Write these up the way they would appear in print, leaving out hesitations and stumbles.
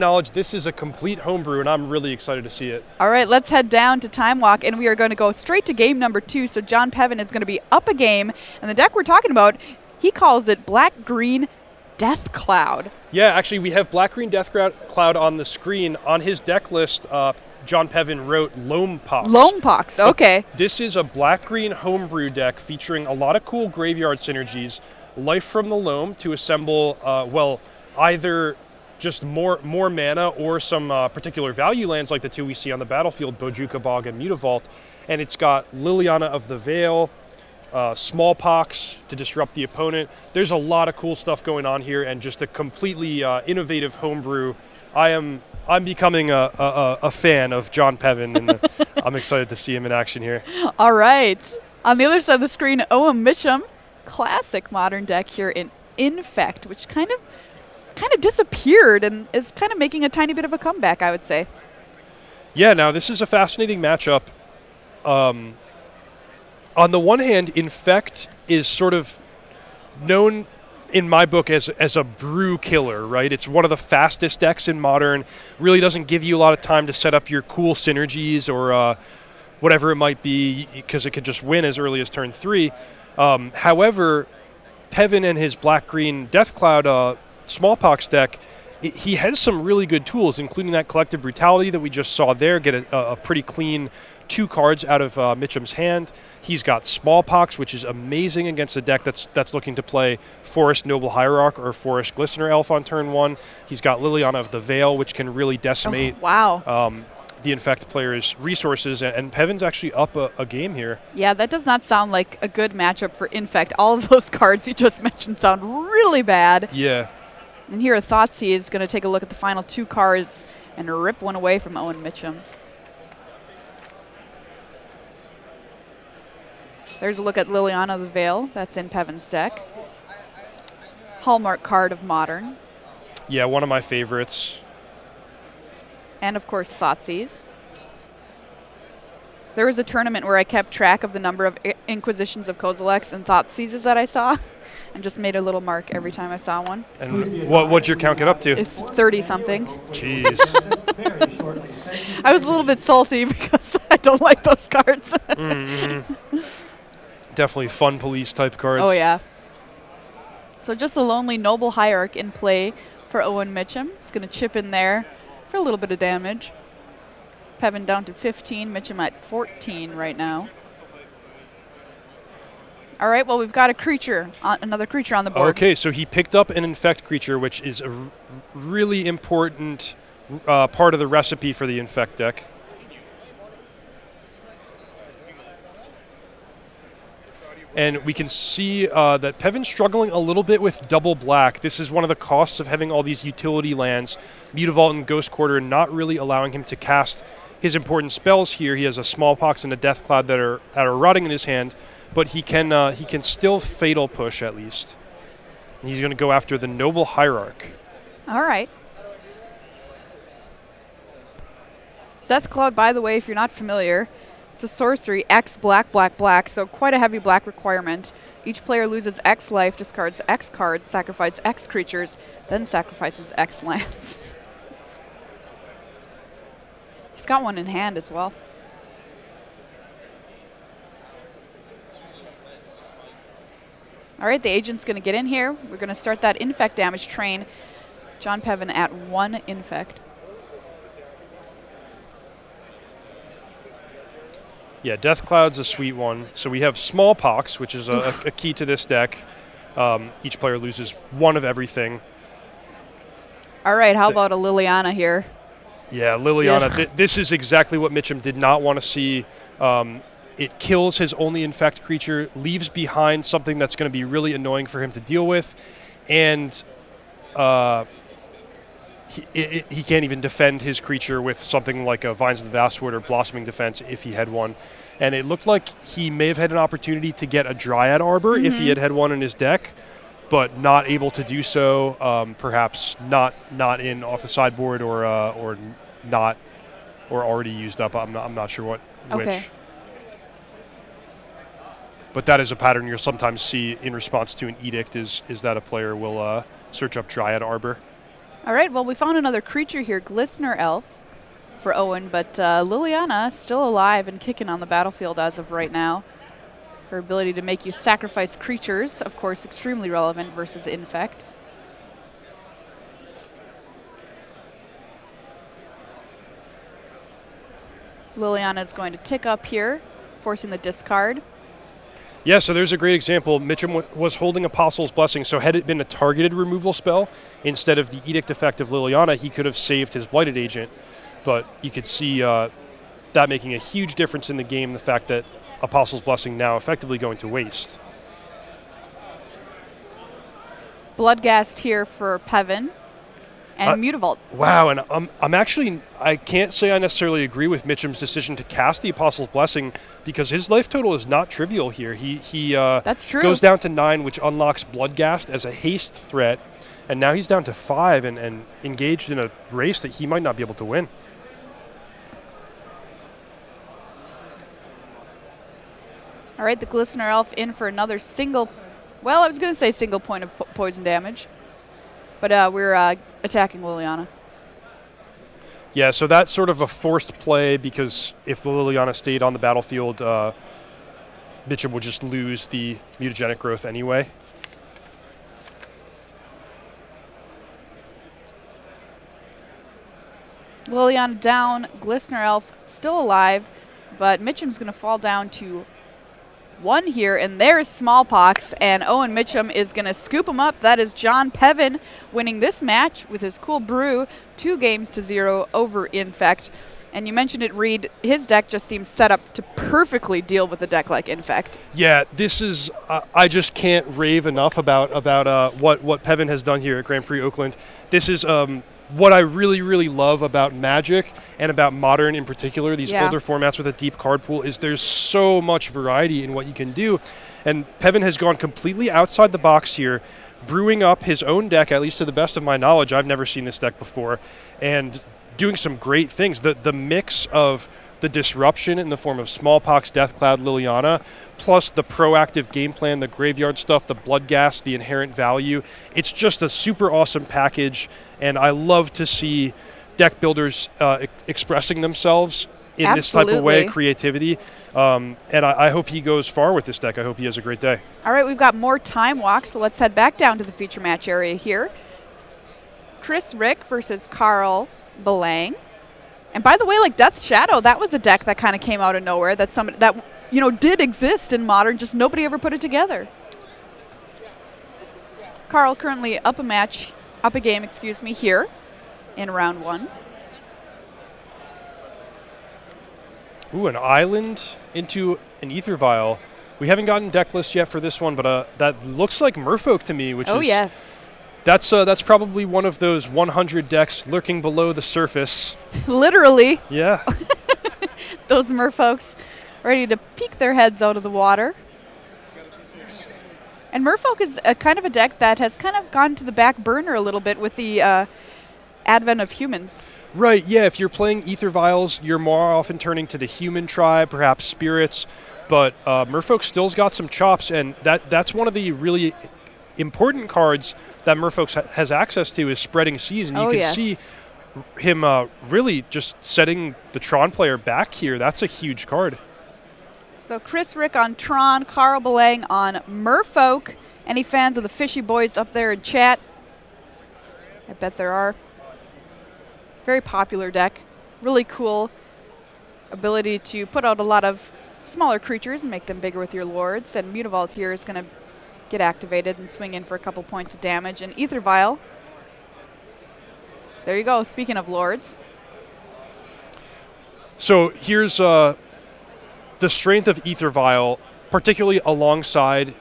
knowledge, this is a complete homebrew, and I'm really excited to see it. All right, let's head down to Time Walk, and we are going to go straight to game number 2. So John Pevin is going to be up a game, and the deck we're talking about, he calls it Black-Green Death Cloud. Yeah, actually, we have Black-Green Death Cloud on the screen. On his deck list, John Pevin wrote Loam Pox. Loam Pox, okay. This is a Black-Green homebrew deck featuring a lot of cool graveyard synergies, life from the loam to assemble, well, either just more mana or some particular value lands like the two we see on the battlefield, Bojuka Bog and Mutavault. And it's got Liliana of the Veil, Smallpox to disrupt the opponent. There's a lot of cool stuff going on here, and just a completely innovative homebrew. I'm becoming a fan of John Pevin, and I'm excited to see him in action here. All right. On the other side of the screen, Owen Mitchum, classic Modern deck here in Infect, which kind of disappeared and is kind of making a tiny bit of a comeback, I would say. Yeah, now this is a fascinating matchup. On the one hand, Infect is sort of known in my book as a brew killer, right? It's one of the fastest decks in Modern. Really doesn't give you a lot of time to set up your cool synergies or whatever it might be, because it could just win as early as turn 3. However, Pevin and his Black-Green Death Cloud Smallpox deck, he has some really good tools, including that Collective Brutality that we just saw there, get a pretty clean 2 cards out of Mitchum's hand. He's got Smallpox, which is amazing against a deck that's looking to play Forest Noble Hierarch or Forest Glistener Elf on turn 1. He's got Liliana of the Veil, which can really decimate the Infect player's resources, and Pevin's actually up a game here. Yeah, that does not sound like a good matchup for Infect. All of those cards you just mentioned sound really bad. Yeah. And here, Thoughtseize is going to take a look at the final 2 cards and rip one away from Owen Mitchum. There's a look at Liliana of the Veil. That's in Pevin's deck. Hallmark card of Modern. Yeah, one of my favorites. And, of course, Thoughtseize. There was a tournament where I kept track of the number of Inquisitions of Kozilek's and Thoughtseizes that I saw, and just made a little mark every time I saw one. And what'd your count get up to? It's 30-something. Jeez. I was a little bit salty because I don't like those cards. Definitely fun police type cards. Oh, yeah. So just a lonely Noble Hierarch in play for Owen Mitchum. He's going to chip in there for a little bit of damage. Pevin down to 15, Mitchum at 14 right now. All right, well, we've got a creature, another creature on the board. Okay, so he picked up an Infect creature, which is a really important part of the recipe for the Infect deck. And we can see that Pevin's struggling a little bit with double black. This is one of the costs of having all these utility lands, Mutavault and Ghost Quarter, not really allowing him to cast his important spells here. He has a Smallpox and a Death Cloud that are rotting in his hand, but he can still Fatal Push at least. And he's going to go after the Noble Hierarch. All right. Death Cloud, by the way, if you're not familiar, it's a sorcery, X black, black, black, so quite a heavy black requirement. Each player loses X life, discards X cards, sacrifices X creatures, then sacrifices X lands. He's got one in hand as well. All right, the agent's going to get in here. We're going to start that Infect damage train. John Pevin at 1 Infect. Yeah, Death Cloud's a sweet one. So we have Smallpox, which is a key to this deck. Each player loses 1 of everything. All right, how about a Liliana here? Yeah, Liliana. This is exactly what Mitchum did not want to see. It kills his only Infect creature, leaves behind something that's going to be really annoying for him to deal with, and he can't even defend his creature with something like a Vines of the Vastwood or Blossoming Defense if he had one. And it looked like he may have had an opportunity to get a Dryad Arbor if he had one in his deck, but not able to do so. Perhaps not in off the sideboard or already used up. I'm not sure which. But that is a pattern you'll sometimes see in response to an edict, is that a player will search up Dryad Arbor. All right, well, we found another creature here, Glistener Elf for Owen, but Liliana still alive and kicking on the battlefield as of right now. Her ability to make you sacrifice creatures, of course, extremely relevant versus Infect. Liliana is going to tick up here, forcing the discard. Yeah, so there's a great example. Mitchum was holding Apostle's Blessing, so had it been a targeted removal spell instead of the Edict effect of Liliana, he could have saved his Blighted Agent. But you could see that making a huge difference in the game, the fact that Apostle's Blessing now effectively going to waste. Bloodghast here for Pevin. And Mutavault. Wow, and I'm actually, I can't say I necessarily agree with Mitchum's decision to cast the Apostle's Blessing because his life total is not trivial here. He That's true. Goes down to 9, which unlocks Bloodghast as a haste threat, and now he's down to 5 and engaged in a race that he might not be able to win. All right, the Glistener Elf in for another single, well, I was going to say single point of poison damage, but we're attacking Liliana. Yeah, so that's sort of a forced play because if the Liliana stayed on the battlefield, Mitchum would just lose the mutagenic growth anyway. Liliana down, Glistener Elf still alive, but Mitchum's going to fall down to 1 here, and there's Smallpox, and Owen Mitchum is going to scoop him up. That is John Pevin winning this match with his cool brew, 2-0 over Infect. And you mentioned it, Reed, his deck just seems set up to perfectly deal with a deck like Infect. Yeah, this is, I just can't rave enough about what Pevin has done here at Grand Prix Oakland. This is what I really, really love about Magic and about Modern in particular, these older formats with a deep card pool, is there's so much variety in what you can do. And Pevin has gone completely outside the box here, brewing up his own deck, at least to the best of my knowledge. I've never seen this deck before, and doing some great things. The mix of the disruption in the form of Smallpox, Deathcloud, Liliana, plus the proactive game plan, the graveyard stuff, the Bloodghast, the inherent value. It's just a super awesome package, and I love to see deck builders expressing themselves in this type of way, creativity. And I hope he goes far with this deck. I hope he has a great day. All right, we've got more time walk, so let's head back down to the feature match area here. Chris Rick versus Carl Belang. And by the way, like Death's Shadow, that was a deck that kind of came out of nowhere that somebody that did exist in Modern, just nobody ever put it together. Carl currently up a game, excuse me, here in round 1. Ooh, an island into an Ether Vial. We haven't gotten deck list yet for this one, but that looks like Merfolk to me, which is... Oh, yes. That's probably one of those 100 decks lurking below the surface. Literally. Yeah. Those merfolks ready to peek their heads out of the water. And Merfolk is a kind of a deck that has kind of gone to the back burner a little bit with the advent of humans. Right, yeah, if you're playing Ether Vials, you're more often turning to the human tribe, perhaps spirits, but Merfolk still's got some chops, and that's one of the really important cards that Merfolk has access to is Spreading Seas, and you can see him really just setting the Tron player back here. That's a huge card. So Chris Rick on Tron, Carl Belang on Merfolk. Any fans of the Fishy Boys up there in chat? I bet there are. Very popular deck. Really cool ability to put out a lot of smaller creatures and make them bigger with your lords. And Mutavault here is going to get activated and swing in for a couple points of damage. And Ether Vial. There you go. Speaking of lords. So here's the strength of Ether Vial, particularly alongside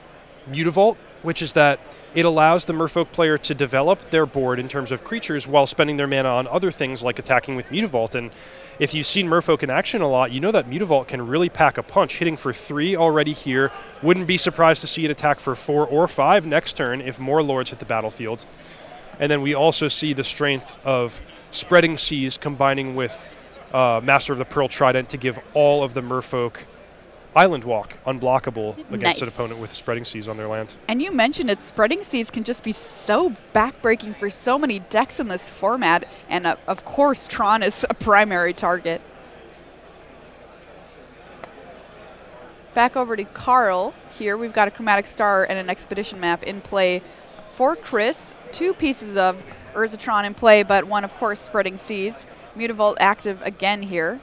Mutavault, which is that it allows the Merfolk player to develop their board in terms of creatures while spending their mana on other things like attacking with Mutavault. And if you've seen Merfolk in action a lot, you know that Mutavault can really pack a punch, hitting for 3 already here. Wouldn't be surprised to see it attack for 4 or 5 next turn if more lords hit the battlefield. And then we also see the strength of Spreading Seas combining with Master of the Pearl Trident to give all of the Merfolk Island Walk, unblockable against Nice. an opponent with Spreading Seas on their land. And you mentioned it, Spreading Seas can just be so backbreaking for so many decks in this format, and of course Tron is a primary target. Back over to Carl here. We've got a Chromatic Star and an Expedition map in play for Chris. 2 pieces of Urzatron in play, but one, of course, Spreading Seas. Mutavault active again here.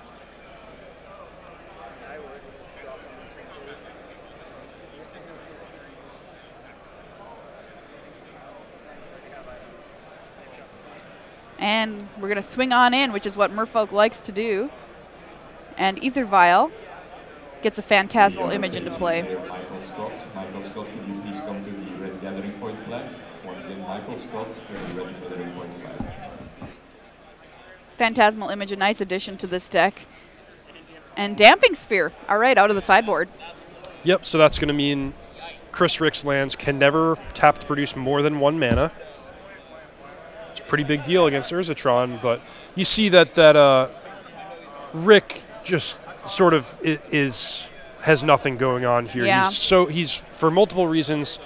And we're going to swing on in, which is what Merfolk likes to do. And Ether Vial gets a Phantasmal Image into play. Michael Scott, can you please come to the Red Gathering Point flag? Once again, Michael Scott to the Red Gathering Point flag. Phantasmal Image, a nice addition to this deck. And Damping Sphere. All right, out of the sideboard. Yep, so that's going to mean Chris Rick's lands can never tap to produce more than 1 mana. It's a pretty big deal against Urzatron, but you see that Rick just sort of has nothing going on here. Yeah. He's for multiple reasons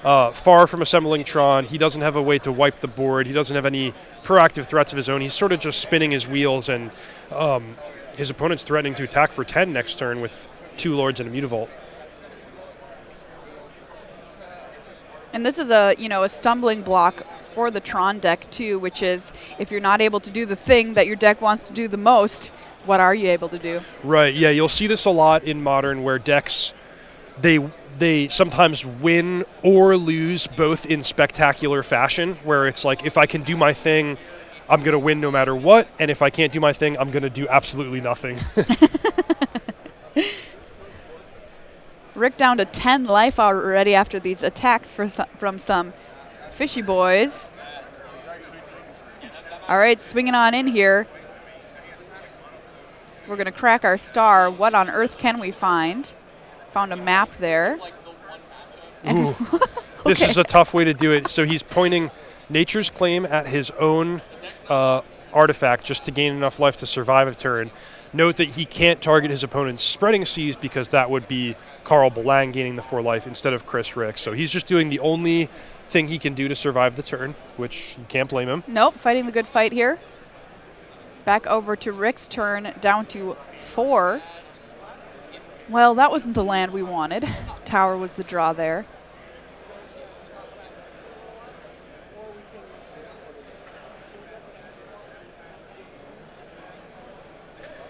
far from assembling Tron. He doesn't have a way to wipe the board. He doesn't have any proactive threats of his own. He's sort of just spinning his wheels, and his opponent's threatening to attack for 10 next turn with 2 Lords and a Mutavault. And this is a stumbling block for the Tron deck too, which is if you're not able to do the thing that your deck wants to do the most, what are you able to do? Right, yeah, you'll see this a lot in Modern where decks, they sometimes win or lose both in spectacular fashion, where it's like, if I can do my thing, I'm going to win no matter what, and if I can't do my thing, I'm going to do absolutely nothing. Rick down to 10 life already after these attacks from some fishy boys. All right, swinging on in here. We're going to crack our star. What on earth can we find? Found a map there. Ooh, okay. This is a tough way to do it. So he's pointing Nature's Claim at his own artifact just to gain enough life to survive a turn. Note that he can't target his opponent's Spreading Seas because that would be Carl Belang gaining the 4 life instead of Chris Rick. So he's just doing the only thing he can do to survive the turn, which you can't blame him. Nope, fighting the good fight here. Back over to Rick's turn, down to 4. Well, that wasn't the land we wanted. Tower was the draw there.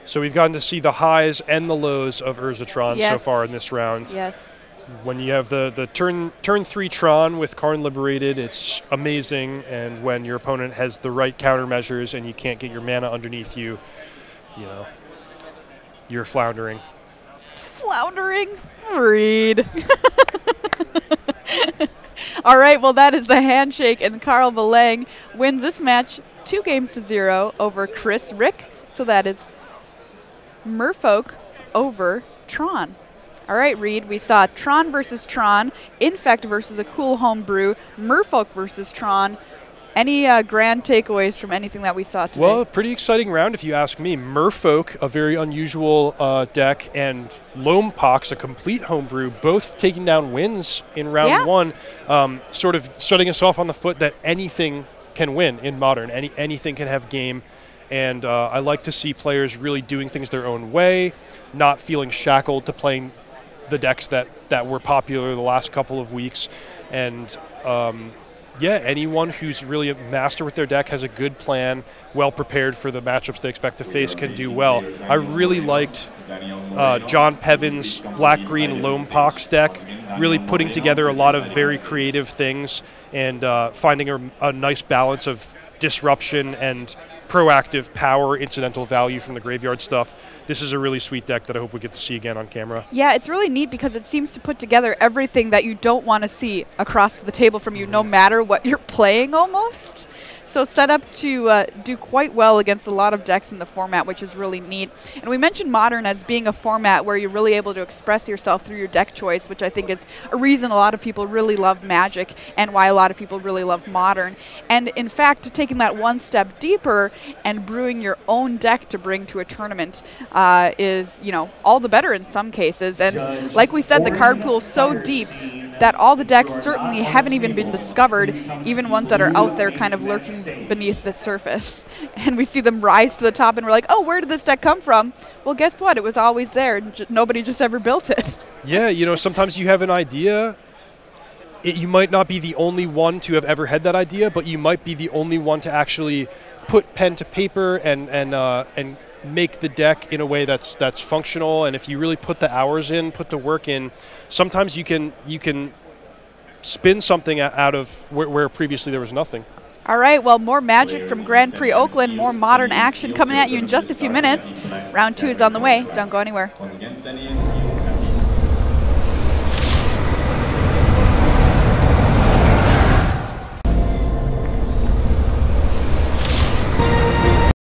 So we've gotten to see the highs and the lows of Urzatron so far in this round. Yes. When you have the turn 3 Tron with Karn Liberated, it's amazing, and when your opponent has the right countermeasures and you can't get your mana underneath you, you're floundering. Floundering? Read. All right, well, that is the handshake, and Carl Belang wins this match 2-0 over Chris Rick. So that is Merfolk over Tron. All right, Reed, we saw Tron versus Tron, Infect versus a cool homebrew, Merfolk versus Tron. Any grand takeaways from anything that we saw today? Well, pretty exciting round if you ask me. Merfolk, a very unusual deck, and Loampox, a complete homebrew, both taking down wins in round 1, sort of starting us off on the foot that anything can win in Modern. Anything can have game. And I like to see players really doing things their own way, not feeling shackled to playing the decks that were popular the last couple of weeks. And anyone who's really a master with their deck has a good plan, well prepared for the matchups they expect to face, can do well. I really liked John Pevin's Black-Green Loampox deck, really putting together a lot of very creative things and finding a nice balance of disruption and proactive power, incidental value from the graveyard stuff. This is a really sweet deck that I hope we get to see again on camera. Yeah, it's really neat because it seems to put together everything that you don't want to see across the table from you, no matter what you're playing almost. So set up to do quite well against a lot of decks in the format, which is really neat. And we mentioned Modern as being a format where you're really able to express yourself through your deck choice, which I think is a reason a lot of people really love Magic and why a lot of people really love Modern. And in fact, taking that one step deeper and brewing your own deck to bring to a tournament is, you know, all the better in some cases. And like we said, the card pool is so deep that all the decks certainly haven't even been discovered, even ones that are out there kind of lurking beneath the surface. And we see them rise to the top and we're like, oh, where did this deck come from? Well, guess what? It was always there. Nobody just ever built it. Yeah, you know, sometimes you have an idea. You might not be the only one to have ever had that idea, but you might be the only one to actually put pen to paper and make the deck in a way that's functional. And if you really put the hours in, put the work in, sometimes you can spin something out of where previously there was nothing. All right, well, more Magic from Grand Prix Oakland, more Modern action coming at you in just a few minutes. Round 2 is on the way. Don't go anywhere. Once again, 10 a.m.